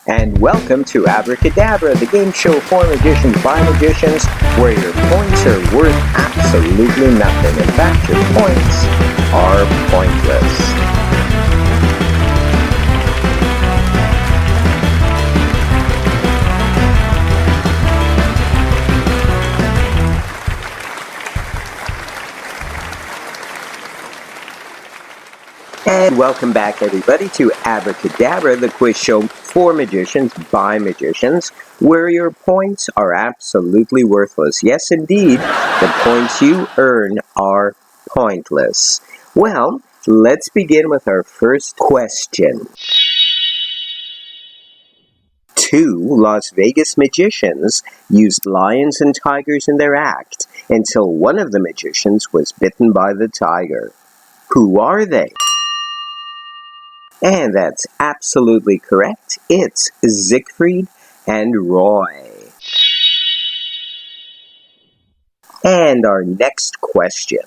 and welcome to Abracadabra, the game show for magicians by magicians, where your points are worth absolutely nothing. In fact, your points are pointless. And welcome back, everybody, to Abracadabra, the quiz show for magicians by magicians, where your points are absolutely worthless. Yes, indeed, the points you earn are pointless. Well, let's begin with our first question. Two Las Vegas magicians used lions and tigers in their act until one of the magicians was bitten by the tiger. Who are they? And that's absolutely correct. It's Siegfried and Roy. And our next question.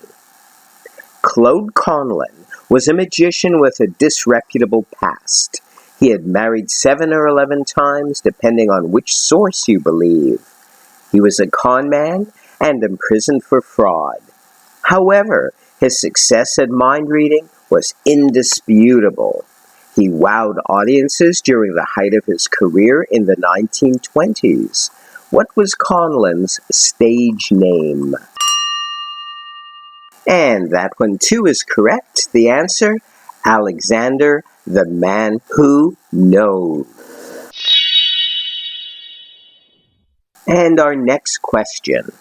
Claude Conlon was a magician with a disreputable past. He had married 7 or 11 times, depending on which source you believe. He was a con man and imprisoned for fraud. However, his success at mind reading was indisputable. He wowed audiences during the height of his career in the 1920s. What was Conlon's stage name? And that one too is correct. The answer, Alexander, the Man Who Knows. And our next question.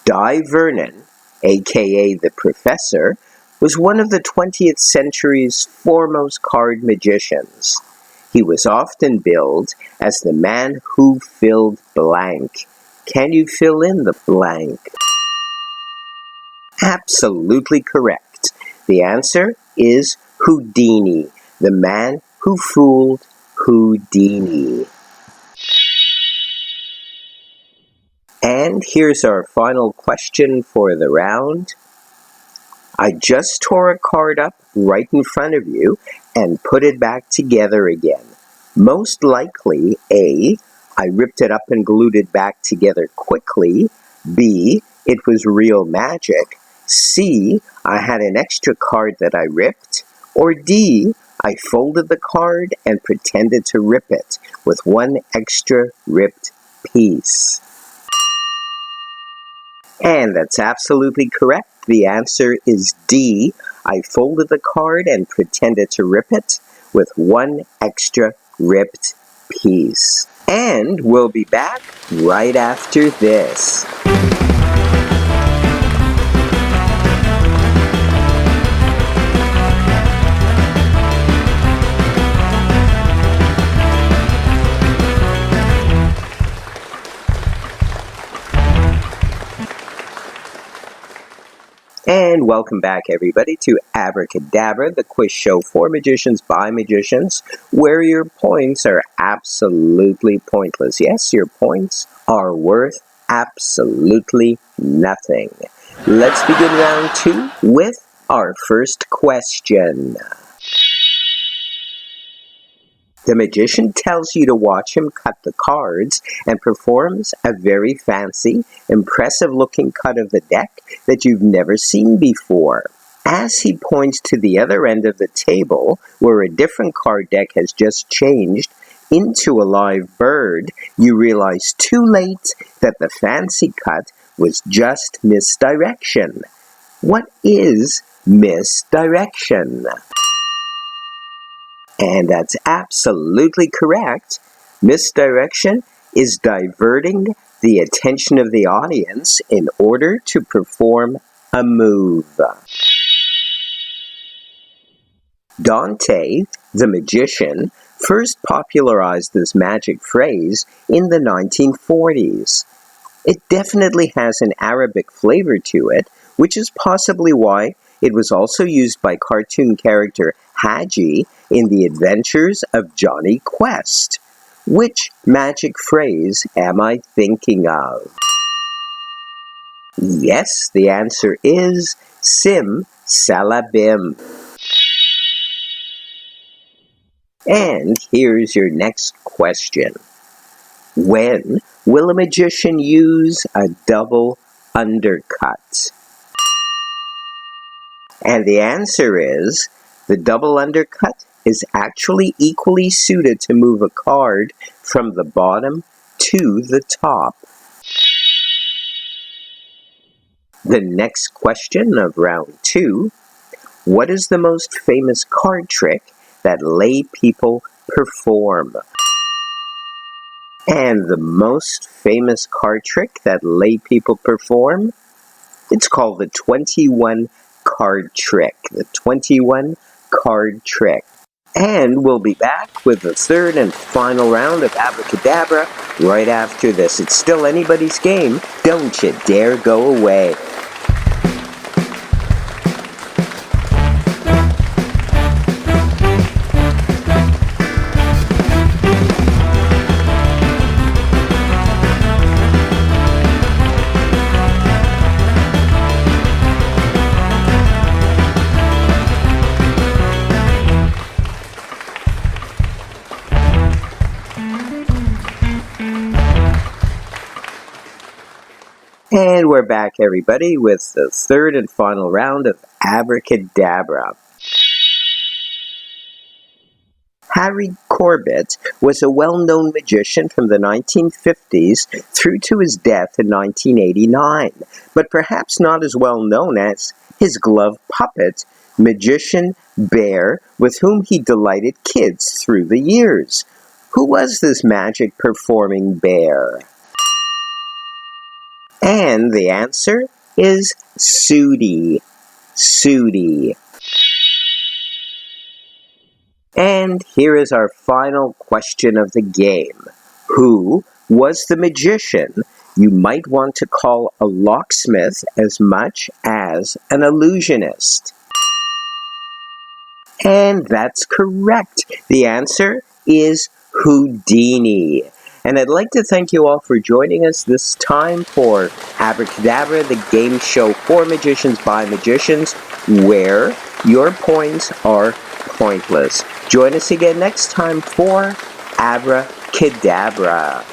Di Vernon, aka the Professor, was one of the 20th century's foremost card magicians. He was often billed as the man who filled blank. Can you fill in the blank? Absolutely correct. The answer is Houdini, the man who fooled Houdini. And here's our final question for the round. I just tore a card up right in front of you and put it back together again. Most likely, A, I ripped it up and glued it back together quickly. B, it was real magic. C, I had an extra card that I ripped. Or D, I folded the card and pretended to rip it with one extra ripped piece. And that's absolutely correct. The answer is D. I folded the card and pretended to rip it with one extra ripped piece. And we'll be back right after this. And welcome back, everybody, to Abracadabra, the quiz show for magicians by magicians, where your points are absolutely pointless. Yes, your points are worth absolutely nothing. Let's begin round 2 with our first question. The magician tells you to watch him cut the cards and performs a very fancy, impressive-looking cut of the deck that you've never seen before. As he points to the other end of the table, where a different card deck has just changed into a live bird, you realize too late that the fancy cut was just misdirection. What is misdirection? And that's absolutely correct. Misdirection is diverting the attention of the audience in order to perform a move. Dante, the magician, first popularized this magic phrase in the 1940s. It definitely has an Arabic flavor to it, which is possibly why it was also used by cartoon character Hadji in The Adventures of Johnny Quest. Which magic phrase am I thinking of? Yes, the answer is Sim Salabim. And here's your next question. When will a magician use a double undercut? And the answer is, the double undercut is actually equally suited to move a card from the bottom to the top. The next question of round 2, what is the most famous card trick that lay people perform? And the most famous card trick that lay people perform? It's called the 21 card trick. The 21 card trick. And we'll be back with the third and final round of Abracadabra right after this. It's still anybody's game. Don't you dare go away. And we're back, everybody, with the third and final round of Abracadabra. Harry Corbett was a well-known magician from the 1950s through to his death in 1989, but perhaps not as well known as his glove puppet, Magician Bear, with whom he delighted kids through the years. Who was this magic performing bear? And the answer is Sudi. Sudi. And here is our final question of the game. Who was the magician you might want to call a locksmith as much as an illusionist? And that's correct. The answer is Houdini. And I'd like to thank you all for joining us this time for Abracadabra, the game show for magicians by magicians, where your points are pointless. Join us again next time for Abracadabra.